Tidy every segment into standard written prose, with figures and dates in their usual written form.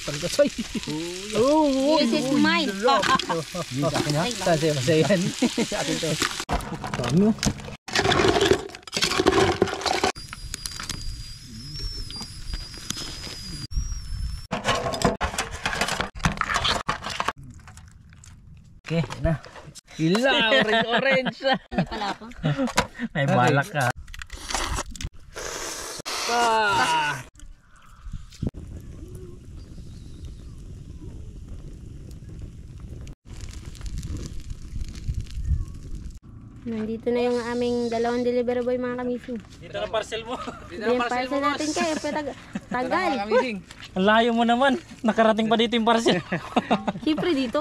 Pagkasay. This is mine. Yun sa akin ha. Masaya yan. Sa akin to. Dami mo. Okay, na. Hila, orange. Hindi pala ako. May balak ka. Nandito na yung aming dalawang delivery boy mga kamising. Dito na parcel mo. Yung parcel natin kayo, tagal. Ang layo mo naman. Nakarating pa dito yung parcel. Siyempre dito.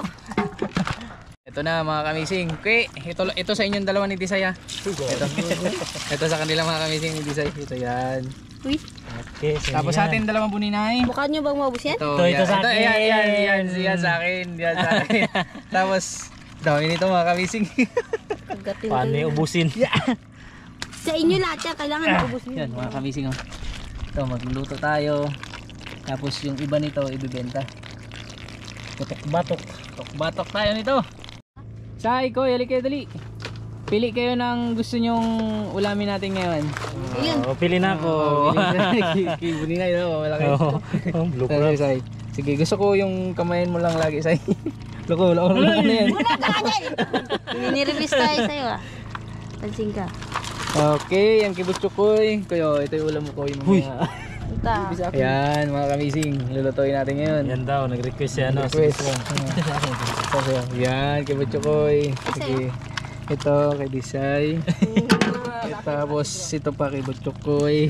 Ito na mga kamising. Okay, ito sa inyong dalawa ni Tisaya. Ito sa kanila mga kamising ni Tisay. Ito yan. Uy, Okay, so Tapos sa atin dalawang buninay. mukha nyo bang maubos yan? Ito sa akin. Yan sa akin. Yan sa akin. Tapos, dami nito mga kamising. Kagatin Paano kayo. yung ubusin? Sa inyo lahat yan, kailangan maubos nyo. Yan mga kamising. Oh. Ito, magluluto tayo. Tapos yung iba nito, ibibenta. Tutok-batok. Batok tayo nito. Say, ko, yali kayo dali. Pili kayo ng gusto nyong ulamin natin ngayon. Ayun. Pili na ako. Buninay no, malaki. Blue Sige, Say. Sige, gusto ko yung kamayan mo lang lagi, Say. Loko, wala na yan. Ninirevis tayo sa'yo ah. Pansin ka. Okay, yung kibutsukoy. Kuya, ito yung ulam ko. Uy. Ito. Ayan, mga kamising. Lulutuin natin ngayon. Yan daw, nag-request siya. Request. Yan, kibutsukoy. Sige. Ito, kay Disay. Tapos, ito pa kay Butsukoy.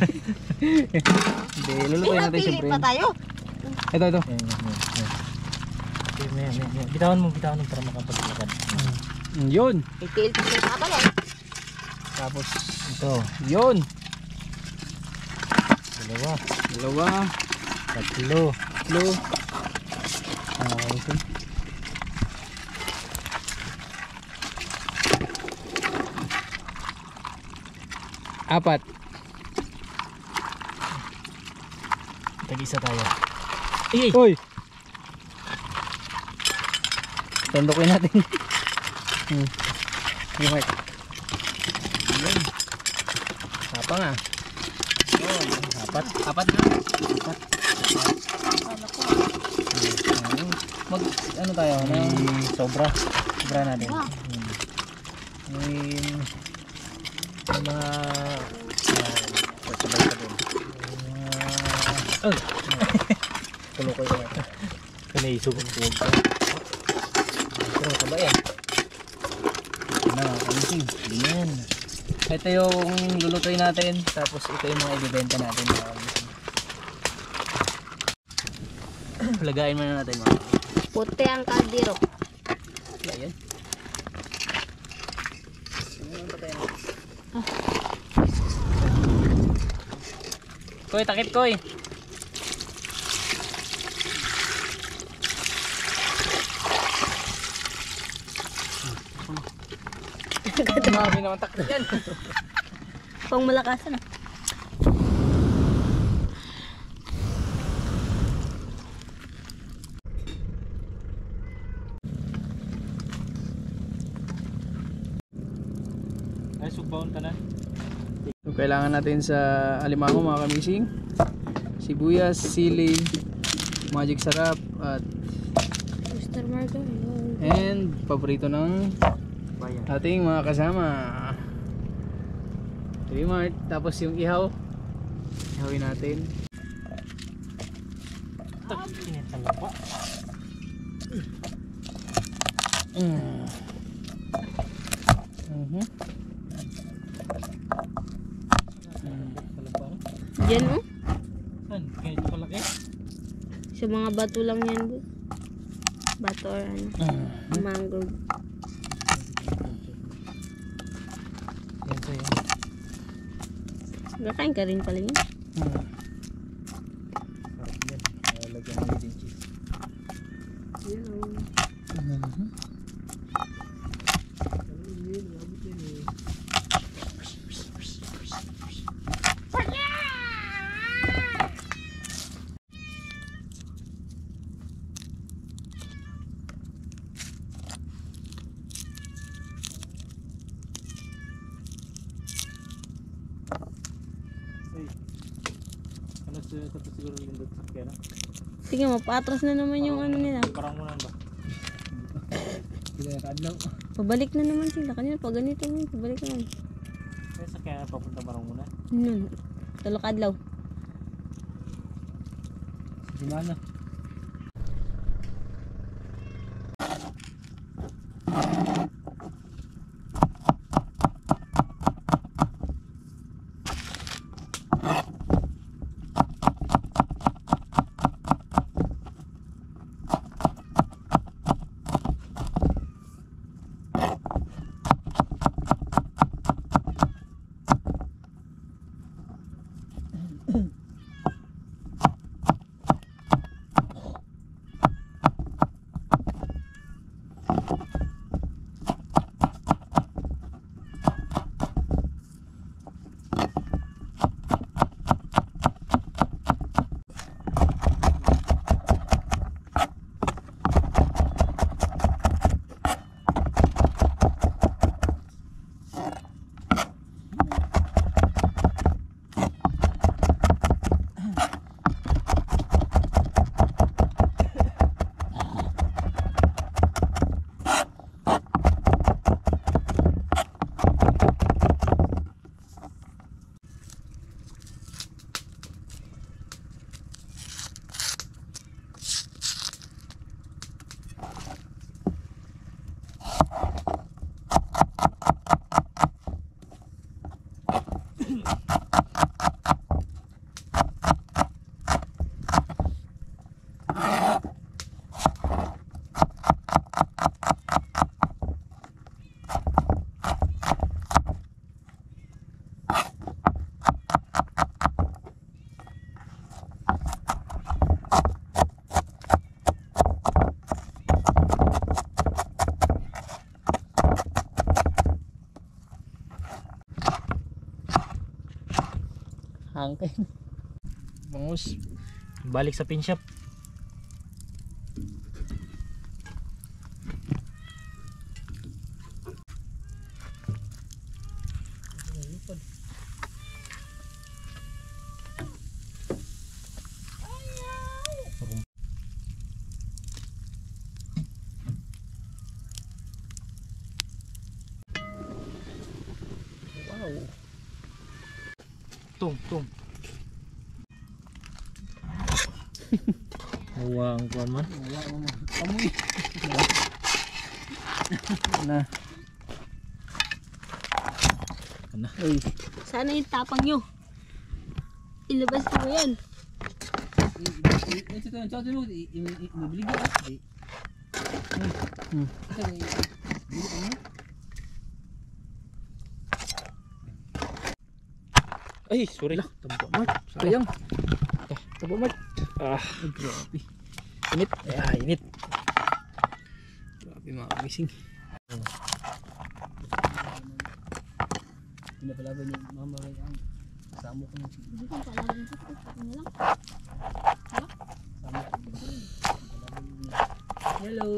Hindi, lulutuin natin siyempre. pa tayo. Ito. Bitawan mo para makapaglakad. Yun. Itil pa siya kapal eh. Tapos, Ito, yun. dalawa, tatlo. Ito. Apat. Tag-isa tayo. Uy! Tandokin natin. Yung mark. Yun. Apa nga? Apat na. Mag, ano tayo? Sobra natin. Mga Tuloy ko na. Kinaisog ang tuwag ko. Pero ka ba yan? Kamising. Yan. Ito yung lulutuin natin. Tapos ito yung mga ibibenta natin. Lagayin muna natin mga. Puti ang kaldero. Ayan. Koy, takip koy. Marami naman takip yan. Pang malakasan ah. Ay, sugbawon ka na. So, kailangan natin sa alimango mga kamising, sibuyas, sili, magic sarap at Mr. Margo. and paborito ng ating mga kasama. Mart. Tapos yung ihaw, ihawin natin. Kinitalawa. Diyan oh. Saan? Ganito kalaki? Sa mga bato lang yan bu. Bato or ano. Mangrove. Yan sa'yo. Nakain ka rin pala yun. Sarap yan. Lagyan mo din cheese. Tapos siguro lindot sa kaya na. Tingnan mo, paatras na naman yung ano nila. Parang muna ba? Hindi na kaadlaw. Pabalik na naman sila. Kanina pa ganito ngayon, pabalik naman. Kaya sa kaya papunta parang muna. Nun, talokadlaw. Di mana? Hangkin. Bangus. Balik sa pin shop. Wow. Tung. Uwang kuan man. Amoy. Na. Ano? Uy. Sana yung tapang nyo. Ilabas mo yan. Ito yung chow mo. Ibibili ka. Ay, sorry. Tabo mat. Sayang. Tabo mat. Ah, Grabe. init. Ah, init. Grabe mga kamising. Pinapalaban niya mama rin ang kasama ko ng Hindi ko palaban ko. Ano lang? Hello.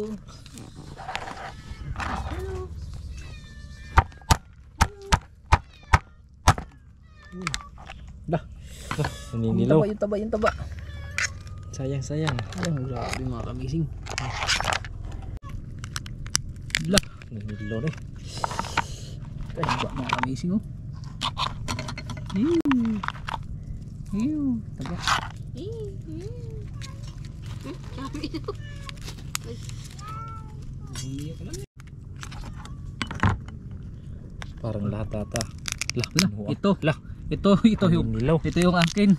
Naninilaw. Yung taba. Sayang. Ayun, grabe mga kamising. Lah, naninilaw rin. Taba mga kamising oh. Taba. Kami ito. Parang lahat ata. Lah, Ito yung naninilaw. ito yung akin.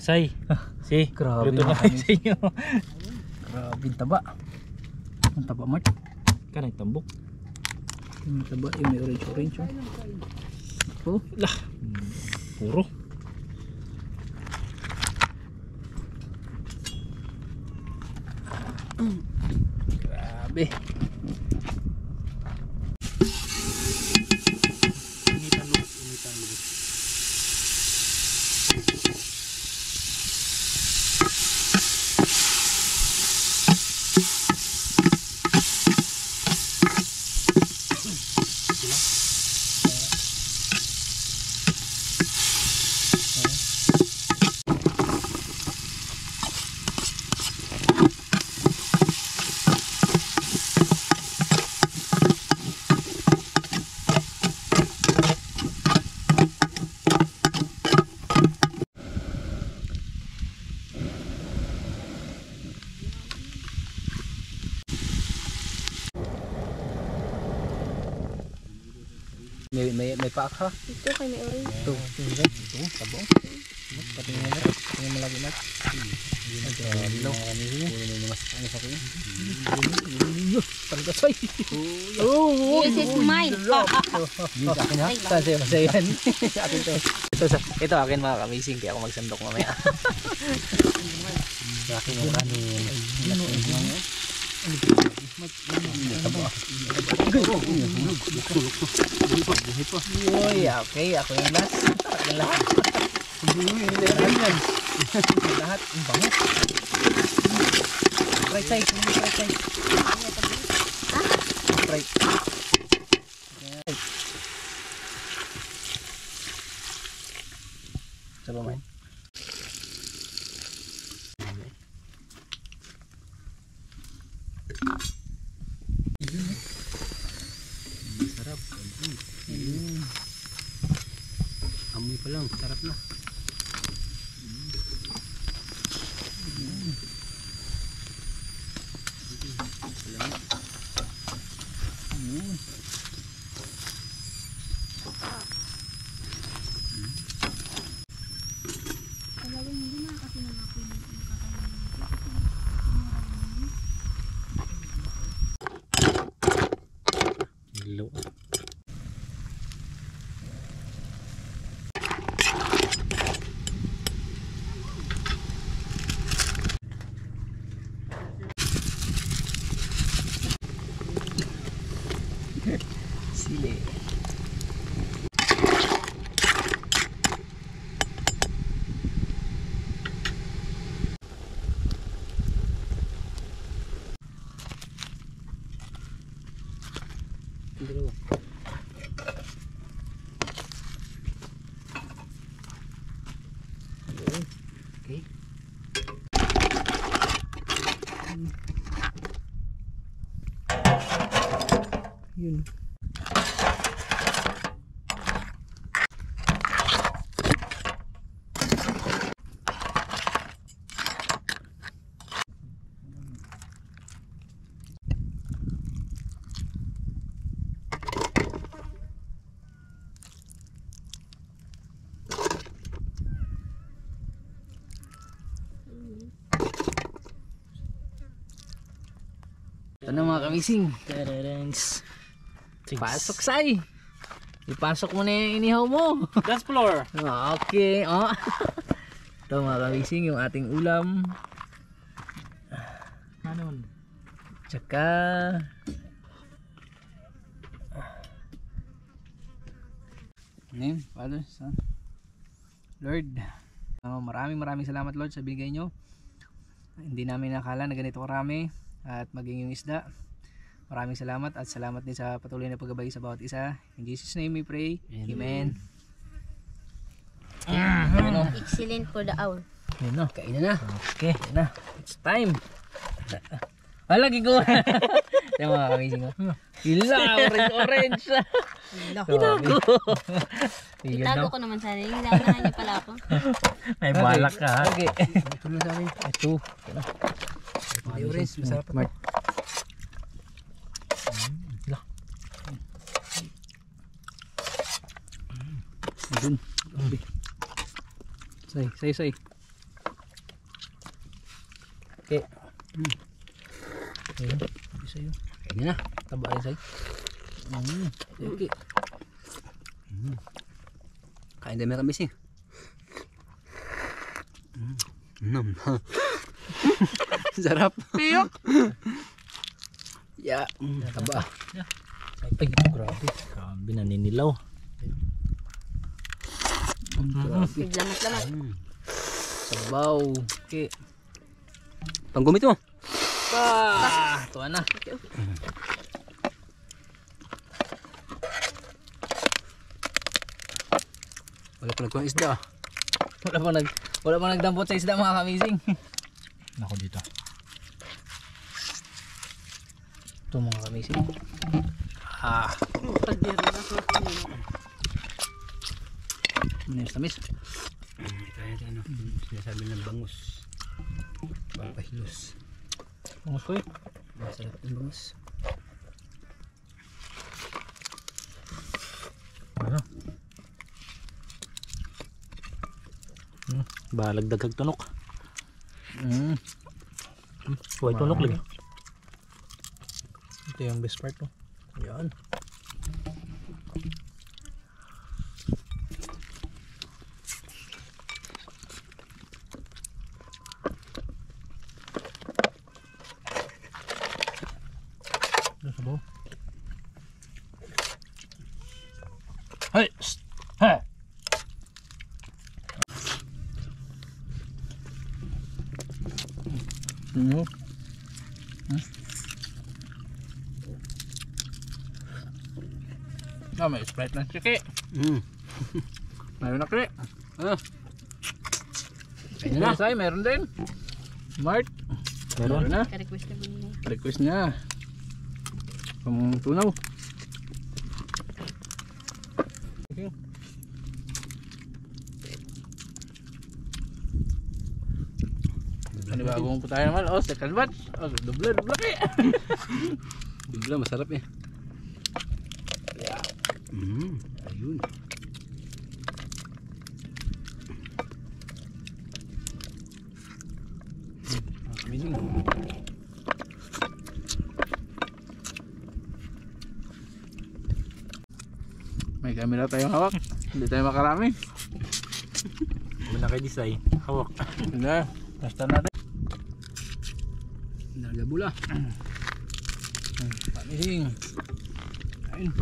Say. Si. Grabe Luto na mga kayo sa inyo. Grabe yung taba. Ang taba mat. Kanang tambok. Yung taba yung may orange oh. Lah. Puro. Grabe. Initan lubos. May paak ha. Ito kay may orange. Ito, tabong. Patingin mo, patingin mo lagi nat. Hello. Pangkasoy. This is mine. Sa'yo yan. Atin to. Ito akin mga kamising, kaya ako magsandok mamaya. Akin yung kanin. Uy, okay, ako yung last. Ako yung lahat. Lahat, ang bango. Right side, right side. Right. Coba main. Sarap. Amoy pa lang, sarap na. Hello. Sile. Dalawa. Okay. Yun. Ito na mga kamising. Pasok say. Ipasok mo na yung inihaw mo. Dance floor. Okay. Oh. Ito mga kamising yung ating ulam. Ano? Tsaka Father, Son, Lord, maraming salamat Lord sa bigay nyo. Hindi namin nakala na ganito karami at maging yung isda. Maraming salamat at salamat din sa patuloy na paggabay sa bawat isa. In Jesus name we pray. Amen. Excellent for the hour. Yun na, kainan na. Okay, yun na. It's time. Lagi ko. Ito mga kamising ko. Hila, orange. Hinago. Itago ko naman sana. Yung launahan niya pala ako. May balak ka ha. Okay. Ito na sa akin. Ito. May orange. Masarap pa. Dun. Say. Okay. Ayun. Sa'yo. Kaya na. Taba rin say. Okay. Kain dami kami siya. Sarap. Piyok. Ya. Taba. Ay, grabe. Grabe, naninilaw. Lamat-lamat. Sabaw. Okay. Panggumit mo. Tuwa na. Wala pa nagkuhan isda. Wala pa nagdampot sa isda mga kamising. Ako dito. Ito mga kamising. Minis tamis. Ito ano, sinasabi ng bangus. Pampahilos. Bangus ko eh. Masarap ng bangus. Ano? Balag dagag tunok. Huwag tunok lagi. Ito yung best part, no? Yan. Sabaw. Hey! Hey! May Sprite na siki. Mayroon na kri. Ayun na. Say, meron din. Mart. Meron na. Ka-request na din niya. Request niya. Tunaw. Panibagong po tayo naman. Oh, second batch. Oh, dubla kaya. Dubla, masarap eh. Ayun. Amazing. May camera tayong hawak. Hindi tayo makarami. Muna kay Disay. Hawak. Hindi. Basta natin. Nagabula. Amazing. Ayun.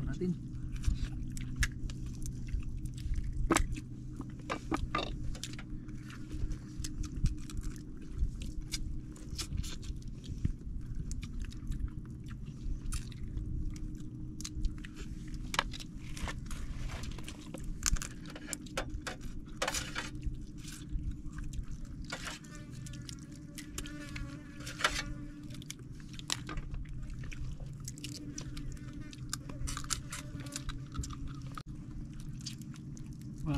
Natin.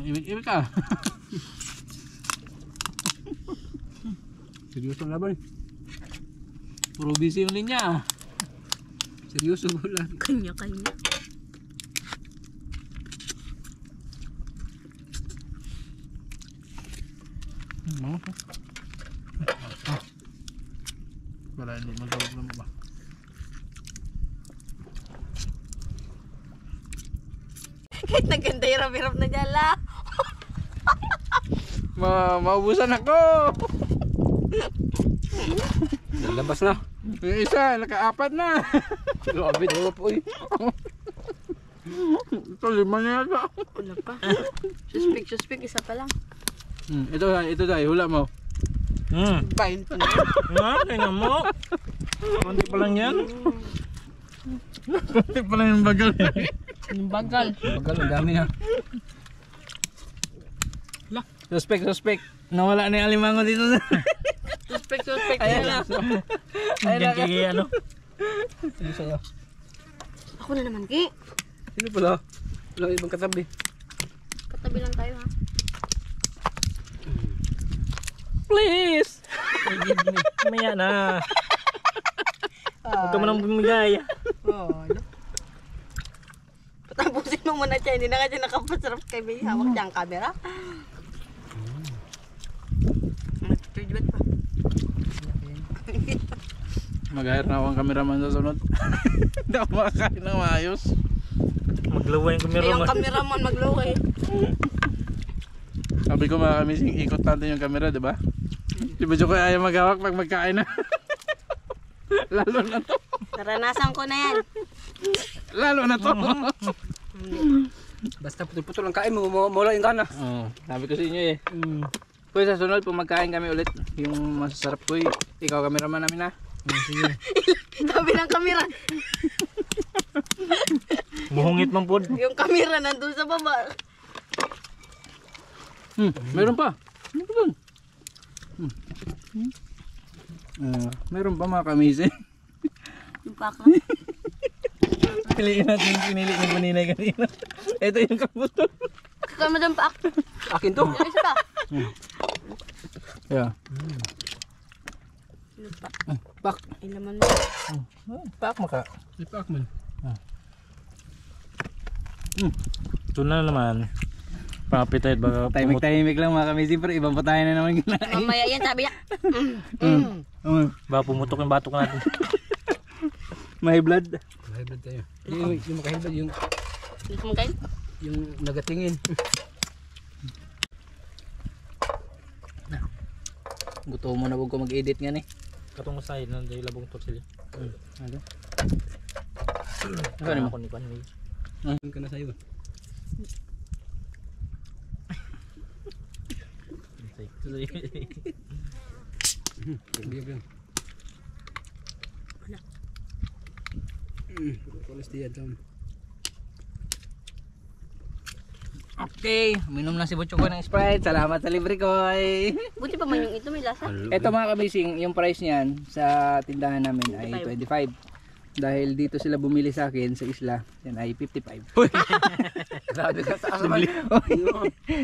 Ibig ka. Seryoso ang laban. Puro busy yung linya. Seryoso ko lang. Kanya-kanya. Wala, hindi magawag naman ba? Kahit naganda yung hirap na dyan la. Maubusan ako. Labas na. Yung isa, naka-apat na. Grabe, dalawa po eh. Ito, 5 na yata. Wala pa. Suspect, isa pa lang. Ito dahil, hula mo. Pain pa na. Tingnan mo. Konti pa lang yan. Konti pala yung bagal. Yung bagal. Bagal, ang dami na. Suspect. Nawala na yung alimango dito. Suspect. Ayan na. Diyan kay ano. Ano sa'yo? Ako na naman, Ki. Sino pala? Walang ibang katabi. Katabi lang tayo, ha. Please! Maya na. Huwag ka mo nang bumigay. Ano? Patapusin mo muna siya. Hindi na nga siya nakapasarap kay May. Hawak niya ang camera. Nag-turjbat pa. Mag-hire na akong cameraman sa sunod. Hindi ako makakain ng maayos. Maglawa yung kamera Yung mo. cameraman maglaway. Sabi ko mga kamising, ikot natin yung camera, di ba? Di ba Joko ayaw maghawak pag magkain na? Lalo na to. Naranasan ko na yan. Lalo na to. Basta putol-putol ang kain mo, mawala yung gana. Sabi ko sa inyo eh. Kuya sa sunod, kung magkain kami ulit, yung masasarap ko ikaw cameraman namin ha. Sige. Tabi ng camera. Muhungit man po. Yung camera nandun sa baba. Meron pa. Ano pa dun? Meron pa mga kamising. Yung pack lang. Piliin natin yung pinili ni Buninay kanina. Ito yung kabuto. Kaya madam pack. Akin to. Yung isa pa. Yeah. Yung pack. Pak. Ay laman mo. Pak maka. Ipak man. Ito na naman. Pang-appetite baka Tahimik lang mga kamising pero ibang patayan na naman kinain. Mamaya yan sabi niya. baka pumutok yung batok natin. May blood. Mahibad tayo. Yung makahibad, yung Gusto mo kain? nagatingin. Gusto mo na huwag ko mag-edit nga ni. Katong side nang dahil labong to sila. Ano? Ano mo ko ni Panay? Ano ka na sa'yo? Bigyan ko yan. Kulas diyan, Tom. Okay, minom na si Butchok ko ng Sprite. Salamat sa libre ko. Buti pa man yung ito may lasa. Ito mga kabising, yung price niyan sa tindahan namin ay 25. Dahil dito sila bumili sa akin sa isla, yan ay 55. Grabe ka sa asal.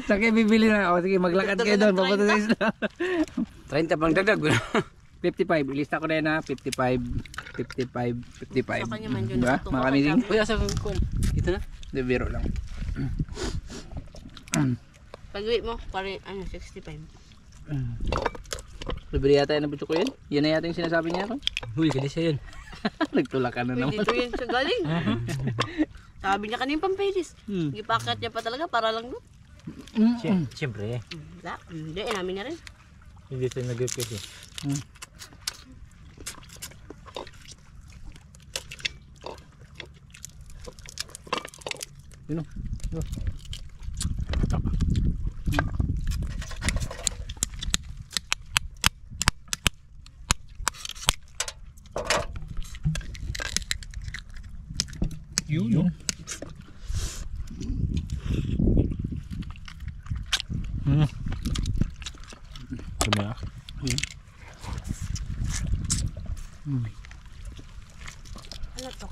Sa kayo bibili na ako, sige maglakad kayo doon, papunta sa isla. 30 pang dagdag. 55, ilista ko na yan ha, 55, 55, 55. Sa kanya man yun. Diba? Mga kabising? Uy, asa kung ito na? Di, biro lang. Pag-uwi mo, parang 65. Libre yata yan na Butchok ko yan? Yan na yata yung sinasabi niya ako. Uy, galis siya yun. Nagtulak ka na Uy, naman. dito yun siya galing. Sabi niya kanina pampailis. Hmm. Gipakat niya pa talaga para lang doon. Siyempre. Wala. Hindi, namin na rin. Hindi tayo nag-request eh. Yun o. Yun. Dumi ah. Ano to?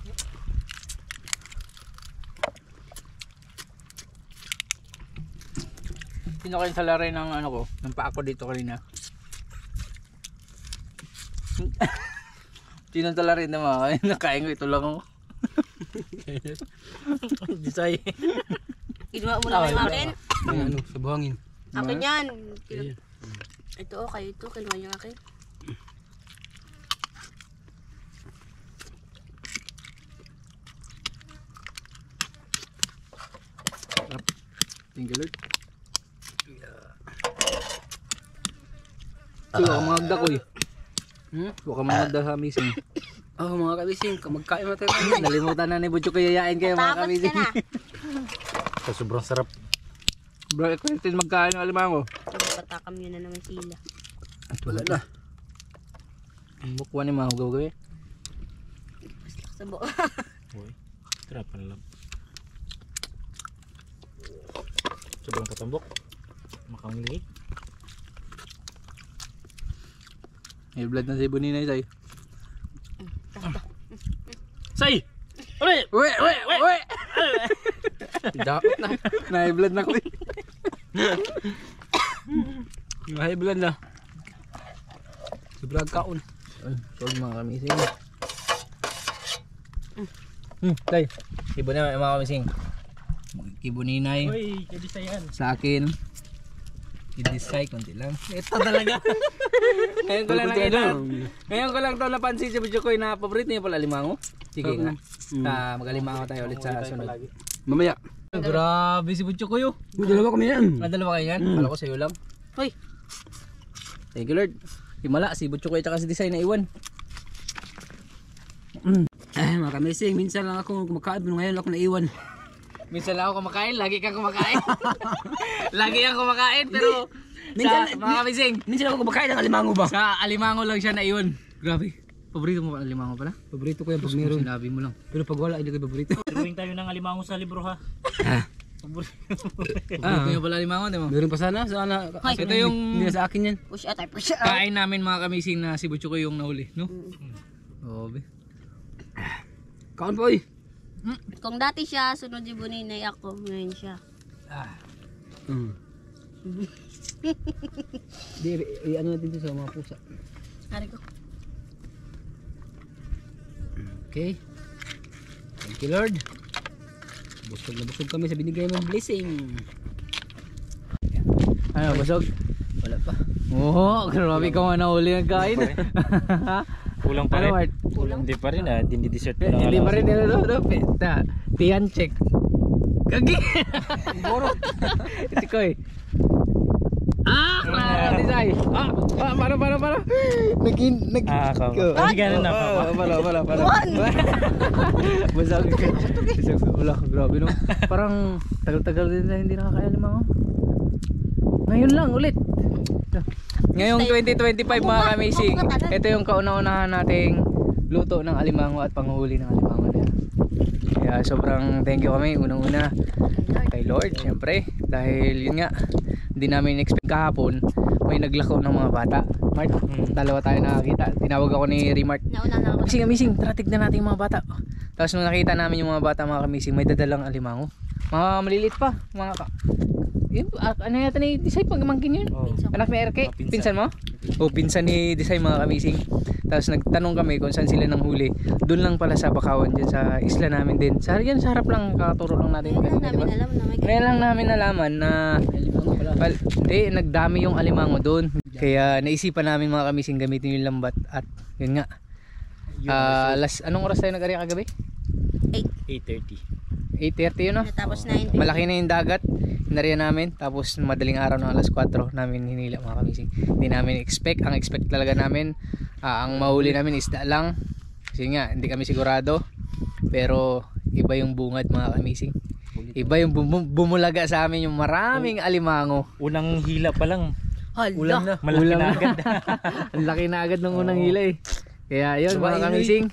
Sino kayo sa laray ng ano ko? Ng paa ko dito kanina. Sino sa laray na mga nakain ko ito lang ako. Disay. Kinuha mo lang yung akin. Ano, sa buhangin. Akin yan. Ito o, kayo ito. Kinuha yung akin. Thank you Lord. Huwag ka magda ko eh. Huwag ka magda sa missing. Oh, mga kabising, magkain mo tayo. Nalimutan na ni Butchok ko yayain kayo mga Tapos ka kamising. na. Sa sobrang sarap. Bro, question magkain ng alimango. Patakam yun na naman sila. Wala na. Bukwan ni mga gawin. Sabo. Uy. Tirapan lang. Sobrang patambok. Makamili. May blood na si Buninay sa'yo. Say! Uli! Uwe! Daot na. May blood na ko eh. High blood na. Sobrang kaon. Solve mga kamising. Tay, ibo na mga kamising. Ibuninay Uy, kadisa yan. sa akin. I-decide konti lang. Ito talaga. Ngayon ko lang nakita. Ngayon ko lang to napansin si Butchok ko na paborito niya pala limango. Sige nga. Mag-alimango tayo ulit sa sunod. Mamaya. Grabe si Butchok ko yun. Dalawa kami yan. Dalawa kayo yan? Kala ko sa'yo lang. Hoy. Thank you Lord. Himala si Butchok ko at si Design na iwan. Mga kabising, minsan lang ako kumakain, pero ngayon ako naiwan. Minsan lang ako kumakain, lagi kang kumakain. Lagi kang kumakain pero Minsan- sa mga kamising, Minsan ako kumakain ng alimango ba? sa alimango lang siya naiwan. Grabe. Paborito mo ba ang alimango pala? Paborito ko yan pag meron. Sinabi mo lang. Pero pag wala, hindi ko paborito. Tuwing tayo ng alimango sa libro ha. Ito yung pala limango, di mo? Meron pa sana. Ito yung Hindi na sa akin yan. Push out, push out. kain namin mga kamising na si Butchuko yung nahuli, no? Obe. Kaon po eh. Kung dati siya, sunod yung buninay ako. Ngayon siya. Di, ano natin dito sa mga pusa. Hari ko. Okay. Thank you Lord. Busog na busog kami sa binigay mong blessing. Ano, busog? Wala pa. Oo, grabe ka nga nahuli ng kain. Kulang pa Ano, rin. Mart? Hindi pa rin ah. Dini-dessert pa lang. Hindi pa rin Tiyan check. Kagi. Borot. Ito ko eh. Tisay. Para. Nag Hindi ganun na. Para. Basag. Wala ka, grabe no. Parang tagal-tagal din na hindi nakakaya limango. Ngayon lang ulit. Ngayong 2025 mga kamising, ito yung kauna-unahan nating luto ng alimango at panghuhuli ng alimango na. Kaya sobrang thank you kami unang-una kay Lord syempre dahil yun nga hindi namin expect kahapon may naglako ng mga bata. Mart, dalawa tayo nakakita. Tinawag ako ni Remart. Nauna na ako. Kamising, tara tignan natin yung mga bata. Tapos nung nakita namin yung mga bata mga kamising, may dadalang alimango. Mga maliliit pa, ano yata ni Disay pagmangkin yun? Anak ni Erke, pinsan mo? O pinsan ni Disay mga kamising. Tapos nagtanong kami kung saan sila nang huli. Doon lang pala sa Bakawan dyan sa isla namin din. Sa harap lang, katuro lang natin. Ngayon lang namin nalaman na hindi, nagdami yung alimango doon. Kaya naisipan namin mga kamising gamitin yung lambat. At yun nga. Anong oras tayo nag-ari kagabi? 8:30. 8:30 yun no? Tapos 9. Malaki na yung dagat. Hinarihan namin. Tapos madaling araw ng alas 4 namin hinila mga kamising. Hindi namin expect. Ang expect talaga namin ang mahuli namin isda lang. Kasi nga hindi kami sigurado. Pero iba yung bungad mga kamising. Iba yung bumulaga sa amin yung maraming alimango. Unang hila pa lang. Ulam na. Malaki Ulam na na. agad. Ang laki na agad ng unang hila eh. Kaya yun mga kamising.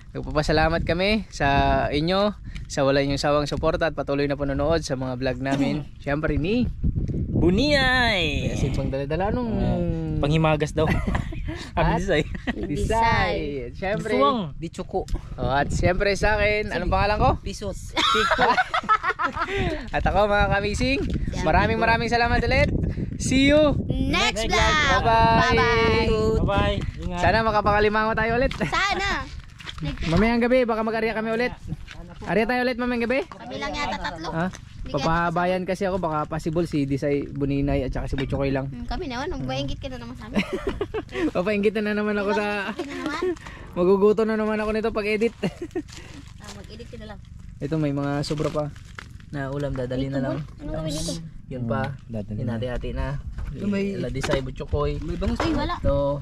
Nagpapasalamat kami sa inyo sa wala inyong sawang suporta at patuloy na panonood sa mga vlog namin. Siyempre ni Buniyay! Kasi pang dala-dala nung Panghimagas daw. At Abisay. Disay. Siyempre Suwang. Di chuko. at siyempre sa akin, anong pangalan ko? Pisos. At ako mga kamising, maraming salamat ulit. See you Next vlog. Bye-bye. Bye-bye. Ingat. Sana makapakalimango tayo ulit. Sana. Mamayang gabi baka mag-arya kami ulit. Arya tayo ulit mamayang gabi. Kami lang yata tatlo. Ha? Papahabayan kasi ako, baka possible si Disay Buninay at saka si Butchokoy lang. Kami naman, magbainggit ka na naman sa amin. Papaingitan na naman ako sa Magbainggit ka na naman. maguguto na naman ako nito pag edit. Mag-edit ka na lang. Ito may mga sobra pa na ulam, dadali na lang. Ano gawin ito? Yun pa, Dadali na. hinati-hati na. May Disay Butchokoy. May bangus. Ay, wala. Ito